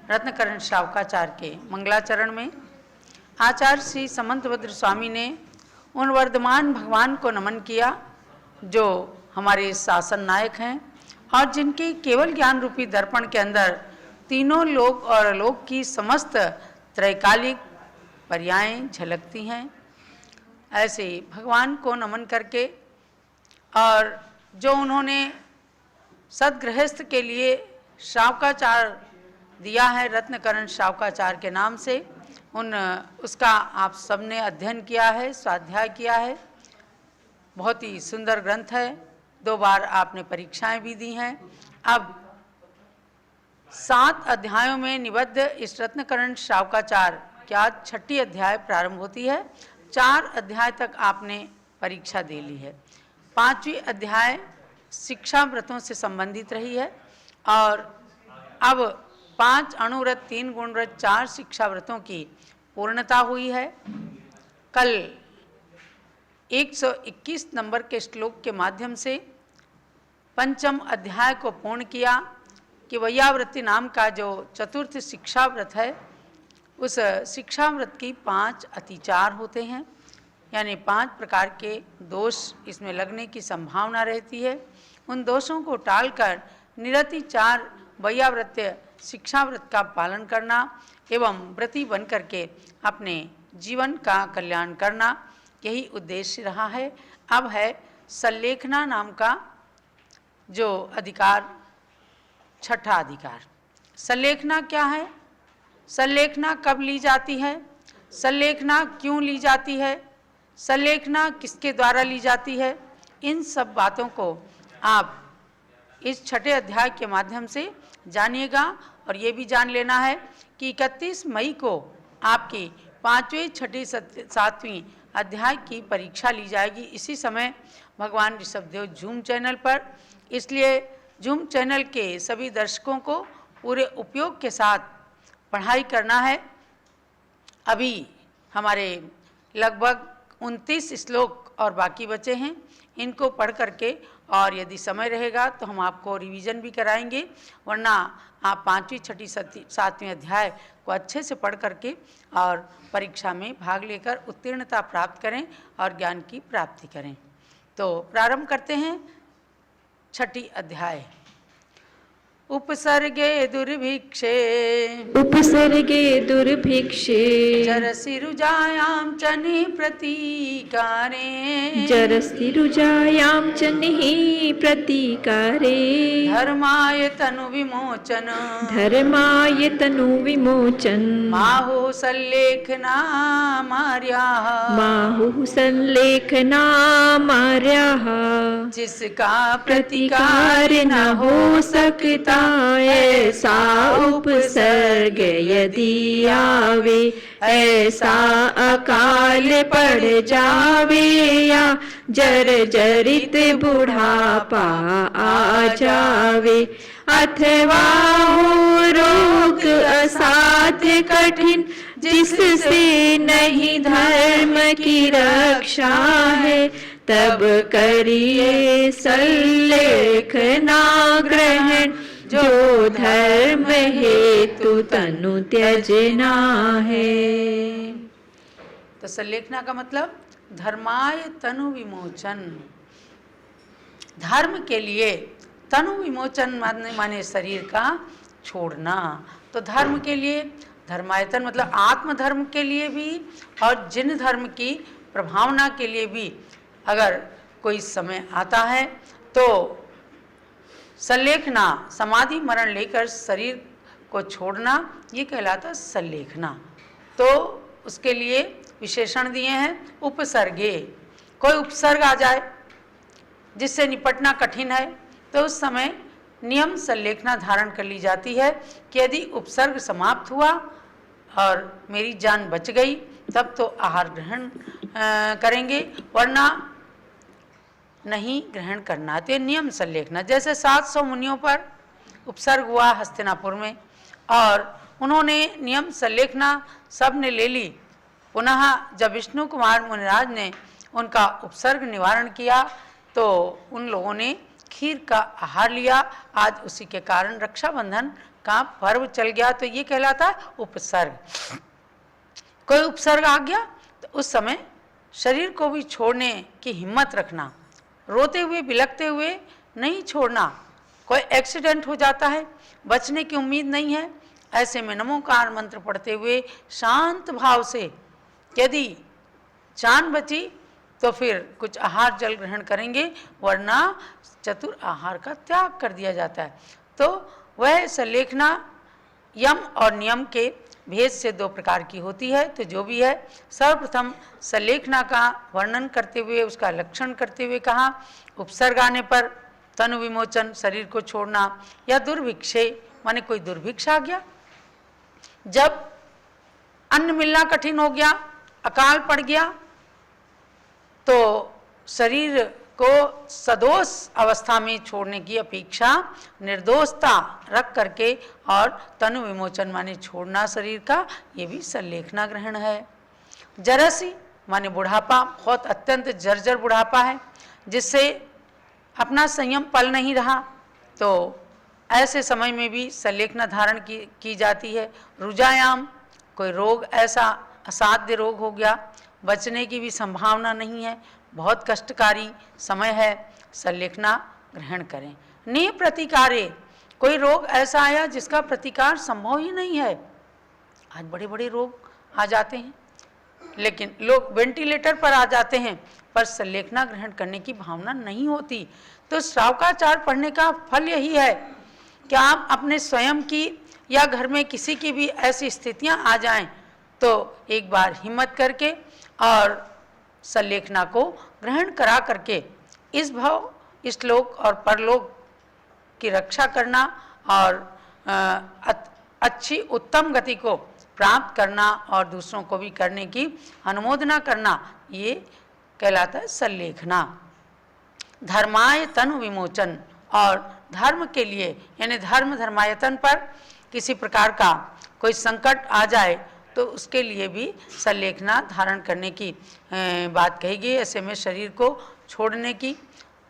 रत्नकरण श्रावकाचार्य के मंगलाचरण में आचार्य श्री समंतभद्र स्वामी ने उन वर्धमान भगवान को नमन किया जो हमारे शासन नायक हैं और जिनके केवल ज्ञान रूपी दर्पण के अंदर तीनों लोक और अलोक की समस्त त्रैकालिक पर्यायें झलकती हैं। ऐसे भगवान को नमन करके और जो उन्होंने सदगृहस्थ के लिए श्रावकाचार दिया है रत्नकरण श्रावकाचार के नाम से, उसका आप सबने अध्ययन किया है, स्वाध्याय किया है। बहुत ही सुंदर ग्रंथ है। 2 बार आपने परीक्षाएं भी दी हैं। अब 7 अध्यायों में निबद्ध इस रत्नकरण श्रावकाचार की आज 6ठी अध्याय प्रारंभ होती है। 4 अध्याय तक आपने परीक्षा दे ली है। 5वीं अध्याय शिक्षा व्रतों से संबंधित रही है और अब 5 अणुव्रत, 3 गुणव्रत, 4 शिक्षा व्रतों की पूर्णता हुई है। कल 121 नंबर के श्लोक के माध्यम से 5म अध्याय को पूर्ण किया कि वैयावृत्ति नाम का जो चतुर्थ शिक्षा व्रत है, उस शिक्षा व्रत की 5 अतिचार होते हैं, यानी 5 प्रकार के दोष इसमें लगने की संभावना रहती है। उन दोषों को टालकर निरतिचार वैयावृत्य शिक्षा व्रत का पालन करना एवं व्रती बन करके अपने जीवन का कल्याण करना, यही उद्देश्य रहा है। अब है सल्लेखना नाम का जो अधिकार, 6ठा अधिकार। सल्लेखना क्या है? सल्लेखना कब ली जाती है? सल्लेखना क्यों ली जाती है? सल्लेखना किसके द्वारा ली जाती है? इन सब बातों को आप इस 6ठे अध्याय के माध्यम से जानिएगा। और ये भी जान लेना है कि 31 मई को आपकी 5वीं, 6ठी, 7वीं अध्याय की परीक्षा ली जाएगी इसी समय भगवान ऋषभदेव जूम चैनल पर। इसलिए जूम चैनल के सभी दर्शकों को पूरे उपयोग के साथ पढ़ाई करना है। अभी हमारे लगभग 29 श्लोक और बाकी बचे हैं। इनको पढ़ करके और यदि समय रहेगा तो हम आपको रिवीजन भी कराएंगे, वरना आप 5वीं, 6ठी, 7वीं अध्याय को अच्छे से पढ़ करके और परीक्षा में भाग लेकर उत्तीर्णता प्राप्त करें और ज्ञान की प्राप्ति करें। तो प्रारंभ करते हैं 6ठी अध्याय। उपसर्गे दुर्भिक्षे, उपसर्गे दुर्भिक्षे, जरसिरुजायां च निप्रतीकारे, जरसिरुजायां च निप्रतीकारे, धर्माय तनुविमोचन, धर्माय तनुविमोचन, माहुः सल्लेखनामार्याः, माहुः सल्लेखनामार्याः, जिसका प्रतिकार न हो सकता ऐसा उपसर्ग यदि आवे, ऐसा अकाल पड़ जावे या जर्जरित बुढ़ापा आ जावे, अथवा हो रोग असाध्य कठिन जिससे नहीं धर्म की रक्षा है, तब करिए सल्लेखना ग्रहण, जो धर्म हेतु तनु त्यजना है। तो सल्लेखना का मतलब धर्माय तनु विमोचन, धर्म के लिए तनु विमोचन माने शरीर का छोड़ना। तो धर्म के लिए धर्मायतन मतलब आत्मधर्म के लिए भी और जिन धर्म की प्रभावना के लिए भी अगर कोई समय आता है तो सल्लेखना, समाधि मरण लेकर शरीर को छोड़ना, ये कहलाता सल्लेखना। तो उसके लिए विशेषण दिए हैं उपसर्गे। कोई उपसर्ग आ जाए जिससे निपटना कठिन है तो उस समय नियम सल्लेखना धारण कर ली जाती है कि यदि उपसर्ग समाप्त हुआ और मेरी जान बच गई तब तो आहार ग्रहण करेंगे, वरना नहीं ग्रहण करना। तो नियम सल्लेखना, जैसे 700 मुनियों पर उपसर्ग हुआ हस्तिनापुर में और उन्होंने नियम सल्लेखना सब ने ले ली। पुनः जब विष्णु कुमार मुनिराज ने उनका उपसर्ग निवारण किया तो उन लोगों ने खीर का आहार लिया। आज उसी के कारण रक्षाबंधन का पर्व चल गया तो ये कहलाता है उपसर्ग। कोई उपसर्ग आ गया तो उस समय शरीर को भी छोड़ने की हिम्मत रखना, रोते हुए बिलखते हुए नहीं छोड़ना। कोई एक्सीडेंट हो जाता है, बचने की उम्मीद नहीं है, ऐसे में नमोकार मंत्र पढ़ते हुए शांत भाव से यदि जान बची तो फिर कुछ आहार जल ग्रहण करेंगे, वरना चतुर आहार का त्याग कर दिया जाता है। तो वह संलेखना यम और नियम के भेद से दो प्रकार की होती है। तो जो भी है, सर्वप्रथम संलेखना का वर्णन करते हुए उसका लक्षण करते हुए कहा, उपसर्ग आने पर तनु विमोचन, शरीर को छोड़ना, या दुर्भिक्षे माने कोई दुर्भिक्ष आ गया, जब अन्न मिलना कठिन हो गया, अकाल पड़ गया, तो शरीर को सदोष अवस्था में छोड़ने की अपेक्षा निर्दोषता रख करके और तनु विमोचन माने छोड़ना शरीर का, ये भी संलेखना ग्रहण है। जरसी माने बुढ़ापा, बहुत अत्यंत जर्जर बुढ़ापा है जिससे अपना संयम पल नहीं रहा, तो ऐसे समय में भी संलेखना धारण की जाती है। रुजायाम, कोई रोग ऐसा असाध्य रोग हो गया, बचने की भी संभावना नहीं है, बहुत कष्टकारी समय है, संलेखना ग्रहण करें। नि प्रतिकारे, कोई रोग ऐसा आया जिसका प्रतिकार संभव ही नहीं है। आज बड़े बड़े रोग आ जाते हैं, लेकिन लोग वेंटिलेटर पर आ जाते हैं, पर संलेखना ग्रहण करने की भावना नहीं होती। तो श्रावकाचार पढ़ने का फल यही है कि आप अपने स्वयं की या घर में किसी की भी ऐसी स्थितियां आ जाएं तो एक बार हिम्मत करके और संलेखना को ग्रहण करा करके इस भाव, इस लोक और परलोक की रक्षा करना और अच्छी उत्तम गति को प्राप्त करना और दूसरों को भी करने की अनुमोदना करना, ये कहलाता है संलेखना। धर्माय तनु विमोचन, और धर्म के लिए यानी धर्मायतन पर किसी प्रकार का कोई संकट आ जाए तो उसके लिए भी संलेखना धारण करने की बात कही गई। ऐसे में शरीर को छोड़ने की,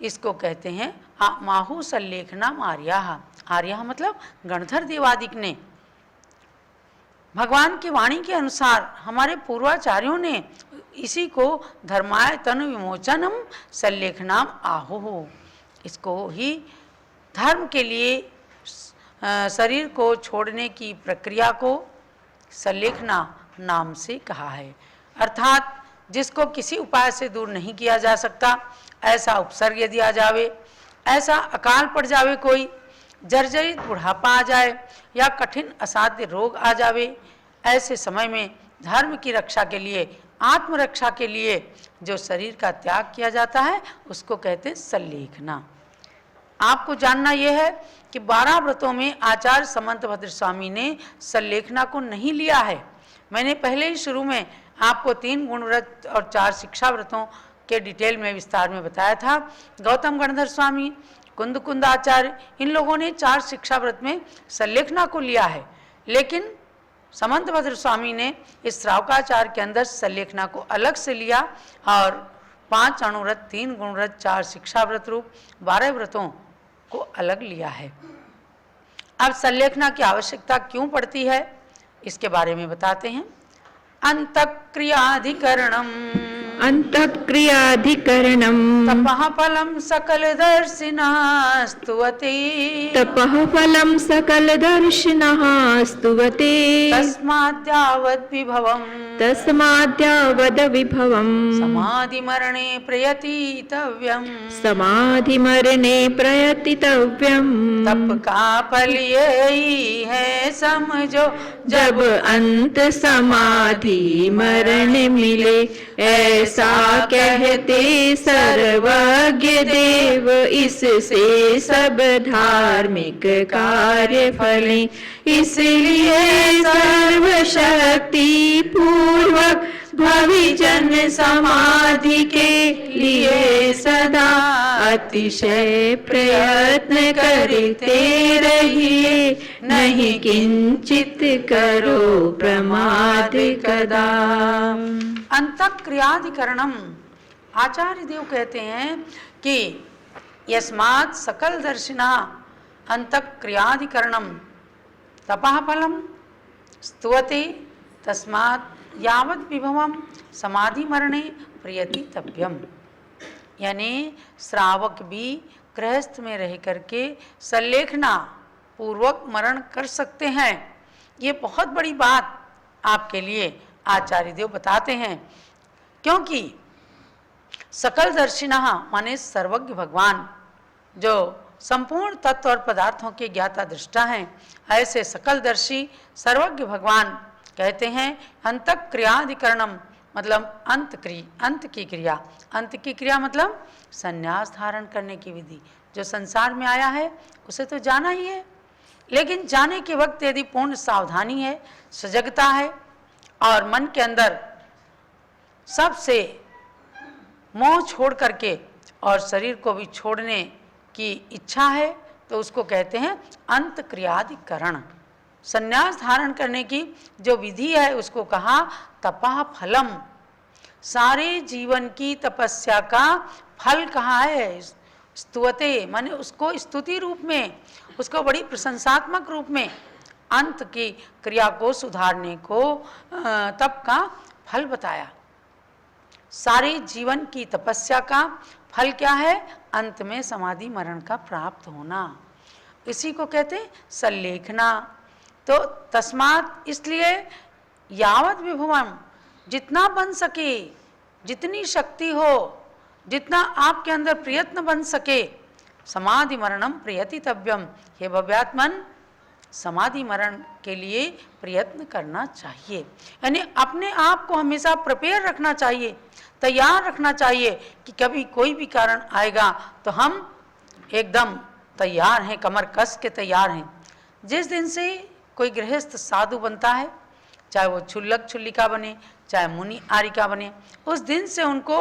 इसको कहते हैं माहु संलेखना आर्याः। आर्याः मतलब गणधर देवादिक ने, भगवान की वाणी के अनुसार हमारे पूर्वाचार्यों ने इसी को धर्माय तनु विमोचनम संलेखनाम आहुः, इसको ही धर्म के लिए शरीर को छोड़ने की प्रक्रिया को संलेखना नाम से कहा है। अर्थात जिसको किसी उपाय से दूर नहीं किया जा सकता, ऐसा उपसर्ग यदि आ जावे, ऐसा अकाल पड़ जावे, कोई जर्जरित बुढ़ापा आ जाए या कठिन असाध्य रोग आ जावे, ऐसे समय में धर्म की रक्षा के लिए, आत्मरक्षा के लिए जो शरीर का त्याग किया जाता है उसको कहते हैं संलेखना। आपको जानना यह है कि 12 व्रतों में आचार्य समंतभद्र स्वामी ने संलेखना को नहीं लिया है। मैंने पहले ही शुरू में आपको 3 गुण व्रत और 4 शिक्षा व्रतों के डिटेल में विस्तार में बताया था। गौतम गणधर स्वामी, कुंद आचार्य, इन लोगों ने 4 शिक्षा व्रत में संलेखना को लिया है, लेकिन समंतभद्र स्वामी ने इस श्रावकाचार के अंदर संलेखना को अलग से लिया और 5 अणुव्रत, 3 गुणव्रत, 4 शिक्षा व्रत रूप 12 व्रतों को अलग लिया है। अब संलेखना की आवश्यकता क्यों पड़ती है इसके बारे में बताते हैं। अंतःक्रियाधिकरणम तपः फलं सकलदर्शिनः स्तुवते तस्माद्यावद्विभवम् समाधिमरणे प्रयतितव्यम् तप का फल यही है समझो, जब अंत समाधि मरण मिले, ऐसा कहते सर्वज्ञ देव, इससे सब धार्मिक कार्य फले। इसलिए सर्वशक्ति पूर्वक भविजन समाधि के लिए सदा अतिशय प्रयत्न करते रहिए, नहीं किंचित करो प्रमाद कदा। अंतःक्रियाधिकरणम, आचार्य देव कहते हैं कि यस्मात् सकल दर्शिना अंतःक्रियाधिकरणम, तपः फलम स्तुवते तस्मात् यावत् विभवम समाधि मरणे प्रियति तभ्यम। यानी श्रावक भी गृहस्थ में रह करके संलेखना पूर्वक मरण कर सकते हैं। ये बहुत बड़ी बात आपके लिए आचार्य देव बताते हैं, क्योंकि सकलदर्शिनः माने सर्वज्ञ भगवान जो संपूर्ण तत्व और पदार्थों के ज्ञाता दृष्टा हैं, ऐसे सकलदर्शी सर्वज्ञ भगवान कहते हैं अंतःक्रियाधिकरणम मतलब अंत की क्रिया। अंत की क्रिया मतलब संन्यास धारण करने की विधि। जो संसार में आया है उसे तो जाना ही है, लेकिन जाने के वक्त यदि पूर्ण सावधानी है, सजगता है और मन के अंदर सबसे मोह छोड़ करके और शरीर को भी छोड़ने की इच्छा है, तो उसको कहते हैं अंत क्रियाधिकरण। संन्यास धारण करने की जो विधि है उसको कहा तपः फलम। सारे जीवन की तपस्या का फल कहा है स्तुवते, माने उसको स्तुति रूप में, उसको बड़ी प्रशंसात्मक रूप में अंत की क्रिया को सुधारने को तप का फल बताया। सारे जीवन की तपस्या का फल क्या है? अंत में समाधि मरण का प्राप्त होना। इसी को कहते हैं संलेखना। तो तस्मात् इसलिए यावत विभवम जितना बन सके, जितनी शक्ति हो, जितना आपके अंदर प्रयत्न बन सके, समाधि मरणम प्रयति तव्यम। हे भव्यात्मन, समाधि मरण के लिए प्रयत्न करना चाहिए। यानी अपने आप को हमेशा प्रिपेयर रखना चाहिए, तैयार रखना चाहिए कि कभी कोई भी कारण आएगा तो हम एकदम तैयार हैं, कमर कस के तैयार हैं। जिस दिन से कोई गृहस्थ साधु बनता है, चाहे वो क्षुल्लक क्षुल्लिका बने, चाहे मुनि आरिका बने, उस दिन से उनको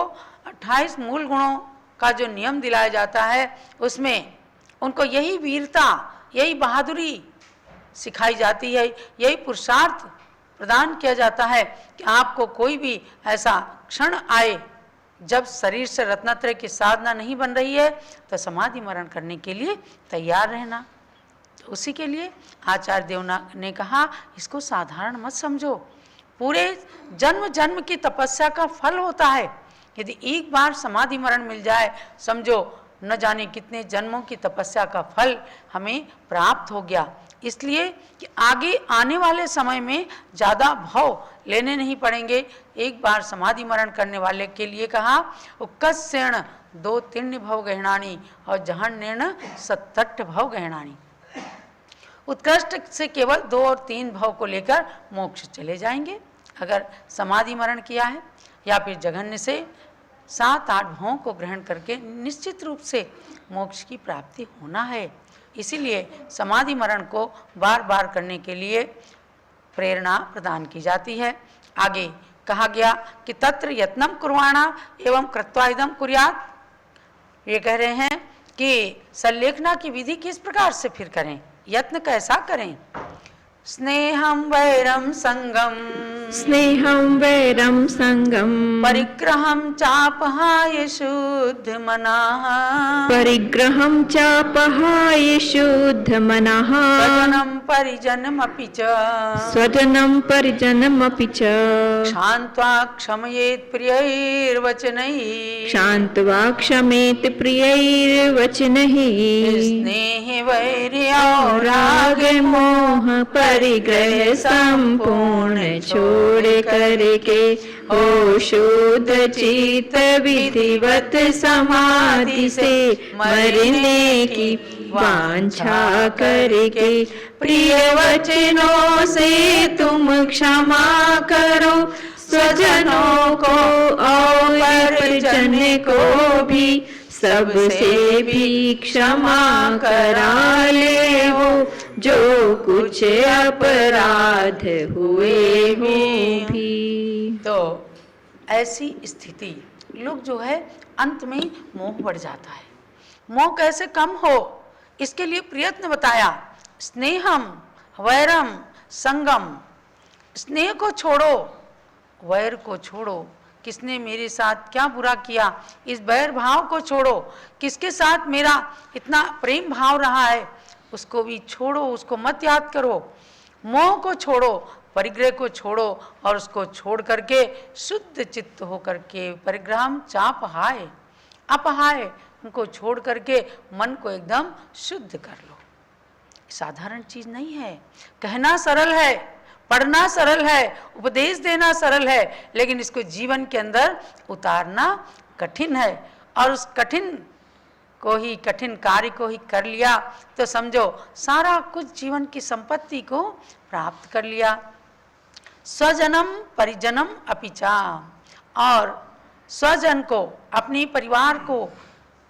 28 मूल गुणों का जो नियम दिलाया जाता है उसमें उनको यही वीरता, यही बहादुरी सिखाई जाती है, यही पुरुषार्थ प्रदान किया जाता है कि आपको कोई भी ऐसा क्षण आए जब शरीर से रत्नत्रय की साधना नहीं बन रही है तो समाधि मरण करने के लिए तैयार रहना। तो उसी के लिए आचार्य देव ने कहा इसको साधारण मत समझो, पूरे जन्म जन्म की तपस्या का फल होता है। यदि एक बार समाधि मरण मिल जाए, समझो न जाने कितने जन्मों की तपस्या का फल हमें प्राप्त हो गया। इसलिए कि आगे आने वाले समय में ज़्यादा भाव लेने नहीं पड़ेंगे। एक बार समाधि मरण करने वाले के लिए कहा उक्कस्यण 2 तीर्ण भव गहनानी और जहन्नेण 67 भव गहनानी। उत्कृष्ट से केवल 2 और 3 भव को लेकर मोक्ष चले जाएंगे अगर समाधि मरण किया है, या फिर जघन्य से 7-8 भवों को ग्रहण करके निश्चित रूप से मोक्ष की प्राप्ति होना है। इसीलिए समाधि मरण को बार बार करने के लिए प्रेरणा प्रदान की जाती है। आगे कहा गया कि तत्र यत्नम कुर्वाणा एवं कृत्वा इदं कुर्यात्। ये कह रहे हैं कि संलेखना की विधि किस प्रकार से फिर करें, यत्न कैसा करें। स्नेहम वैरम संगम, स्नेहं वैरं संगम, परिग्रहं चापहाय शुद्ध मनाः, परिग्रहं चापहाय शुद्ध मनः, स्वजनं परिजनमपि च, स्वजनं परिजनमपि च, क्षान्त्वा क्षमयेत् प्रियैर्वचनैः, क्षान्त्वा क्षमेत प्रियैर्वचनैः, स्नेह वैर्यो राग मोह परिग्रह संपूर्ण छोड़ करके हो शुद्ध चित विधिवत समाधि से मरने की वांछा करके प्रिय वचनों से तुम क्षमा करो स्वजनों को और परिजन को भी सबसे भी क्षमा करा ले हो जो कुछ अपराध हुए हो भी। तो ऐसी स्थिति लोग जो है अंत में मोह बढ़ जाता है। मोह कैसे कम हो इसके लिए प्रयत्न बताया। स्नेहम वैरम संगम, स्नेह को छोड़ो, वैर को छोड़ो। किसने मेरे साथ क्या बुरा किया, इस बैर भाव को छोड़ो। किसके साथ मेरा इतना प्रेम भाव रहा है उसको भी छोड़ो, उसको मत याद करो। मोह को छोड़ो, परिग्रह को छोड़ो और उसको छोड़ करके शुद्ध चित्त हो करके परिग्रहम चापहाय अपहाय उनको छोड़ करके मन को एकदम शुद्ध कर लो। साधारण चीज नहीं है, कहना सरल है, पढ़ना सरल है, उपदेश देना सरल है, लेकिन इसको जीवन के अंदर उतारना कठिन है। और उस कठिन कार्य को ही कर लिया तो समझो सारा कुछ जीवन की संपत्ति को प्राप्त कर लिया। स्वजनम परिजनम अपिचा, और स्वजन को, अपनी परिवार को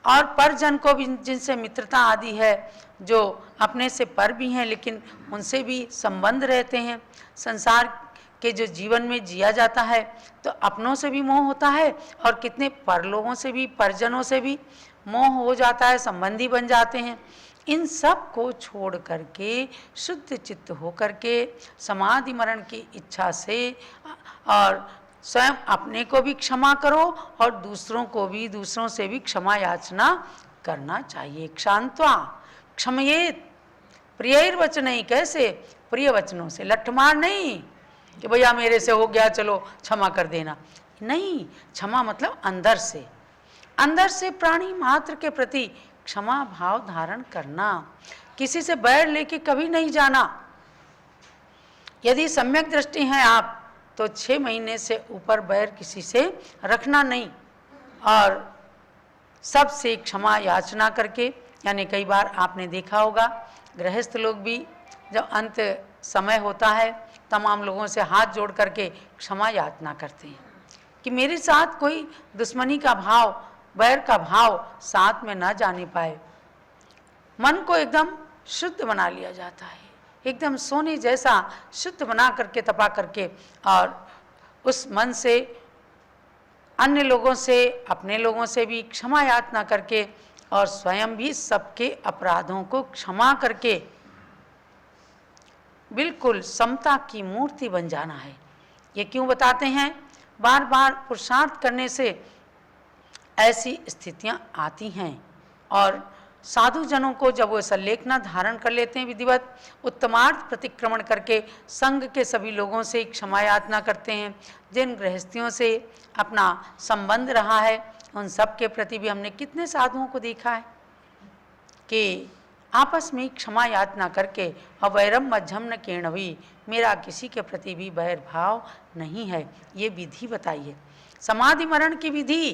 और परजन को भी, जिनसे मित्रता आदि है, जो अपने से पर भी हैं लेकिन उनसे भी संबंध रहते हैं। संसार के जो जीवन में जिया जाता है तो अपनों से भी मोह होता है और कितने पर लोगों से भी, परजनों से भी मोह हो जाता है, संबंधी बन जाते हैं। इन सब को छोड़ करके शुद्ध चित्त हो करके समाधि मरण की इच्छा से और स्वयं अपने को भी क्षमा करो और दूसरों को भी, दूसरों से भी क्षमा याचना करना चाहिए। क्षांत्वा क्षमयेत प्रियैर्वचन, नहीं कैसे, प्रिय वचनों से, लठमार नहीं कि भैया मेरे से हो गया चलो क्षमा कर देना, नहीं। क्षमा मतलब अंदर से प्राणी मात्र के प्रति क्षमा भाव धारण करना, किसी से बैर लेके कभी नहीं जाना। यदि सम्यक दृष्टि है आप तो 6 महीने से ऊपर बैर किसी से रखना नहीं, और सबसे क्षमा याचना करके, यानी कई बार आपने देखा होगा गृहस्थ लोग भी जब अंत समय होता है तमाम लोगों से हाथ जोड़ करके क्षमा याचना करते हैं कि मेरे साथ कोई दुश्मनी का भाव, बैर का भाव साथ में ना जाने पाए। मन को एकदम शुद्ध बना लिया जाता है, एकदम सोने जैसा शुद्ध बना करके, तपा करके, और उस मन से अन्य लोगों से, अपने लोगों से भी क्षमा याचना करके और स्वयं भी सबके अपराधों को क्षमा करके बिल्कुल समता की मूर्ति बन जाना है। ये क्यों बताते हैं? बार बार पुरुषार्थ करने से ऐसी स्थितियां आती हैं, और साधु जनों को जब वो सल्लेखना धारण कर लेते हैं विधिवत, उत्तमार्थ प्रतिक्रमण करके संघ के सभी लोगों से क्षमा याचना करते हैं, जिन गृहस्थियों से अपना संबंध रहा है उन सब के प्रति भी हमने कितने साधुओं को देखा है कि आपस में क्षमा याचना करके अवैरम मध्यम न केणवी, मेरा किसी के प्रति भी बैर भाव नहीं है। ये विधि बताइए समाधि मरण की विधि,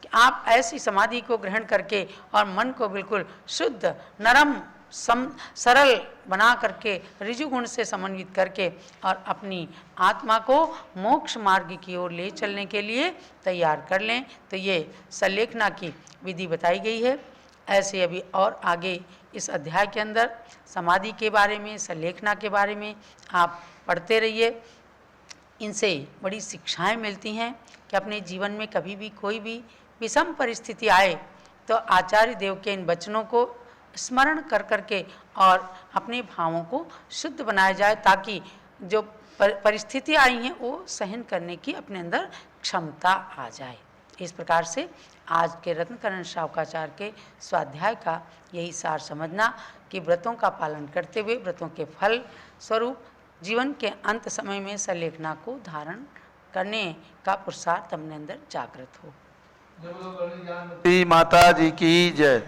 कि आप ऐसी समाधि को ग्रहण करके और मन को बिल्कुल शुद्ध, नरम, सरल बना करके, ऋजु गुण से समन्वित करके और अपनी आत्मा को मोक्ष मार्ग की ओर ले चलने के लिए तैयार कर लें। तो ये सल्लेखना की विधि बताई गई है। ऐसे अभी और आगे इस अध्याय के अंदर समाधि के बारे में, सल्लेखना के बारे में आप पढ़ते रहिए। इनसे बड़ी शिक्षाएं मिलती हैं कि अपने जीवन में कभी भी कोई भी विषम परिस्थिति आए तो आचार्य देव के इन वचनों को स्मरण कर करके और अपने भावों को शुद्ध बनाया जाए, ताकि जो परिस्थिति आई हैं वो सहन करने की अपने अंदर क्षमता आ जाए। इस प्रकार से आज के रत्नकरण शावकाचार्य के स्वाध्याय का यही सार समझना कि व्रतों का पालन करते हुए व्रतों के फल स्वरूप जीवन के अंत समय में सल्लेखना को धारण करने का पुरुषार्थ अपने अंदर जागृत हो। माता जी की जय।